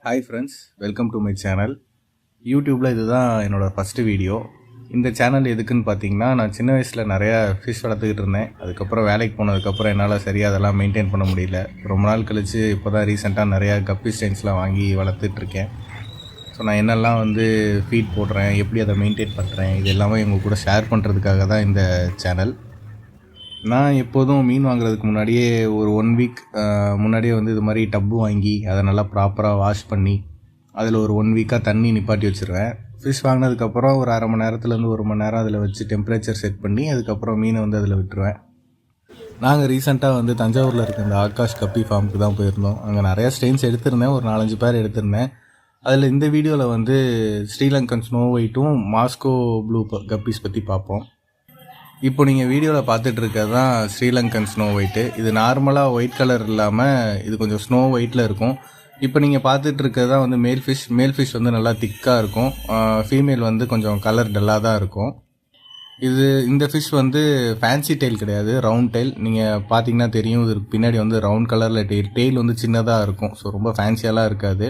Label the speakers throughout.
Speaker 1: Hi friends, welcome to my channel. யூடியூப்பில் இதுதான் என்னோடய ஃபஸ்ட்டு வீடியோ. இந்த சேனல் எதுக்குன்னு பார்த்தீங்கன்னா, நான் சின்ன வயசில் நிறையா ஃபிஷ் வளர்த்துக்கிட்டு இருந்தேன். அதுக்கப்புறம் வேலைக்கு போனதுக்கப்புறம் என்னால் சரியாக அதெல்லாம் மெயின்டைன் பண்ண முடியல. ரொம்ப நாள் கழித்து இப்போ தான் ரீசெண்டாக நிறையா கப்பி ஸ்டைன்ஸ்லாம் வாங்கி வளர்த்துட்ருக்கேன். ஸோ நான் என்னெல்லாம் ஃபீட் போடுறேன், எப்படி அதை மெயின்டைன் பண்ணுறேன், இது எல்லாமே இவங்க கூட ஷேர் பண்ணுறதுக்காக தான் இந்த சேனல். நான் எப்போதும் மீன் வாங்குறதுக்கு முன்னாடியே ஒரு 1 வீக் முன்னாடியே இது மாதிரி டப்பு வாங்கி அதை நல்லா ப்ராப்பராக வாஷ் பண்ணி அதில் ஒரு 1 வீக்காக தண்ணி நிப்பாட்டி வச்சுருவேன். ஃபிஷ் வாங்கினதுக்கப்புறம் ஒரு அரை மணி நேரத்துலேருந்து 1 மணி நேரம் அதில் வச்சு டெம்பரேச்சர் செட் பண்ணி அதுக்கப்புறம் மீனை அதில் விட்டுருவேன். நாங்கள் ரீசெண்டாக தஞ்சாவூரில் இருக்க இந்த ஆகாஷ் கப்பி ஃபார்முக்கு தான் போயிருந்தோம். அங்கே நிறையா ஸ்டெயின்ஸ் எடுத்திருந்தேன், ஒரு 4-5 பேர் எடுத்திருந்தேன். அதில் இந்த வீடியோவில் ஸ்ரீலங்கன் ஸ்னோ ஒயிட்டும் மாஸ்கோ ப்ளூ கப்பீஸ் பற்றி பார்ப்போம். இப்போ நீங்கள் வீடியோவில் பார்த்துட்டு இருக்கிறது தான் ஸ்ரீலங்கன் ஸ்னோ ஒயிட்டு. இது நார்மலாக ஒயிட் கலர் இல்லாமல் இது கொஞ்சம் ஸ்னோ ஒயிட்டில் இருக்கும். இப்போ நீங்கள் பார்த்துட்டு இருக்கிறது தான் மேல் ஃபிஷ் நல்லா திக்காக இருக்கும். ஃபீமேல் கொஞ்சம் கலர் டல்லாக தான் இருக்கும். இந்த ஃபிஷ் ஃபேன்சி டெயில் கிடையாது, ரவுண்ட் டெயில். நீங்கள் பார்த்தீங்கன்னா தெரியும், இதுக்கு பின்னாடி ரவுண்ட் கலரில் டெயில் சின்னதாக இருக்கும். ஸோ ரொம்ப ஃபேன்சியெல்லாம் இருக்காது.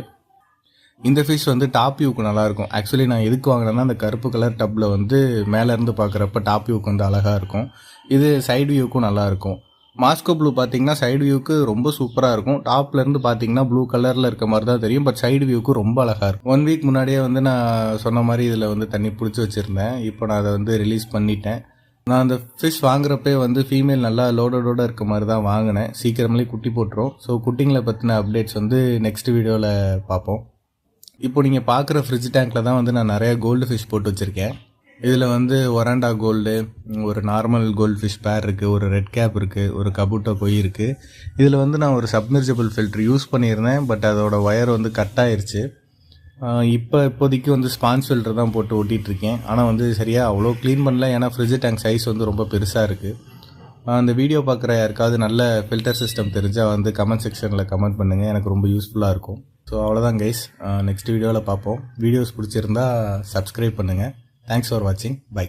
Speaker 1: இந்த ஃபிஷ் டாப் வியூக்கு நல்லாயிருக்கும். ஆக்சுவலி நான் எதுக்கு வாங்கினேன்னா, அந்த கருப்பு கலர் டப்பில் மேலேருந்து பார்க்குறப்ப டாப் வியூக்கு அழகாக இருக்கும். இது சைடு வியூக்கும் நல்லாயிருக்கும். மாஸ்கோ ப்ளூ பார்த்தீங்கன்னா சைடு வியூக்கு ரொம்ப சூப்பராக இருக்கும். டாப்லேருந்து பார்த்தீங்கன்னா ப்ளூ கலரில் இருக்க மாதிரி தான் தெரியும், பட் சைடு வியூக்கு ரொம்ப அழகாக இருக்கும். 1 வீக் முன்னாடியே நான் சொன்ன மாதிரி இதில் தண்ணி பிடிச்சி வச்சுருந்தேன். இப்போ நான் அதை ரிலீஸ் பண்ணிட்டேன். நான் அந்த ஃபிஷ் வாங்குறப்பே ஃபீமேல் நல்லா லோடோட இருக்க மாதிரி தான் வாங்கினேன். சீக்கிரமே குட்டி போட்டுரும். ஸோ குட்டிங்களை பற்றின அப்டேட்ஸ் நெக்ஸ்ட் வீடியோவில் பார்ப்போம். இப்போ நீங்கள் பார்க்குற ஃப்ரிட்ஜ் டேங்க்கில் தான் நான் நிறையா கோல்டு ஃபிஷ் போட்டு வச்சுருக்கேன். இதில் ஒராண்டா கோல்டு, ஒரு நார்மல் கோல்டு ஃபிஷ் பேர் இருக்குது, ஒரு ரெட் கேப் இருக்குது, ஒரு கபூட்டோ கொய் இருக்குது. இதில் நான் ஒரு சப்மெர்ஜிபிள் ஃபில்ட்ரு யூஸ் பண்ணியிருந்தேன், பட் அதோட ஒயர் கட் ஆயிடுச்சு. இப்போதைக்கு ஸ்பான்ஸ் ஃபில்டர் தான் போட்டு ஓட்டிகிட்ருக்கேன். ஆனால் சரியாக அவ்வளோ க்ளீன் பண்ணல, ஏன்னா ஃப்ரிட்ஜ் டேங்க் சைஸ் ரொம்ப பெருசாக இருக்குது. அந்த வீடியோ பார்க்குற யாருக்காவது நல்ல ஃபில்டர் சிஸ்டம் தெரிஞ்சால் கமெண்ட் செக்ஷனில் கமெண்ட் பண்ணுங்கள், எனக்கு ரொம்ப யூஸ்ஃபுல்லாக இருக்கும். ஸோ அவ்வளோதான் கைஸ், நெக்ஸ்ட் வீடியோவில் பார்ப்போம். வீடியோஸ் பிடிச்சிருந்தா சப்ஸ்கிரைப் பண்ணுங்கள். தேங்க்ஸ் ஃபார் வாட்சிங். பை.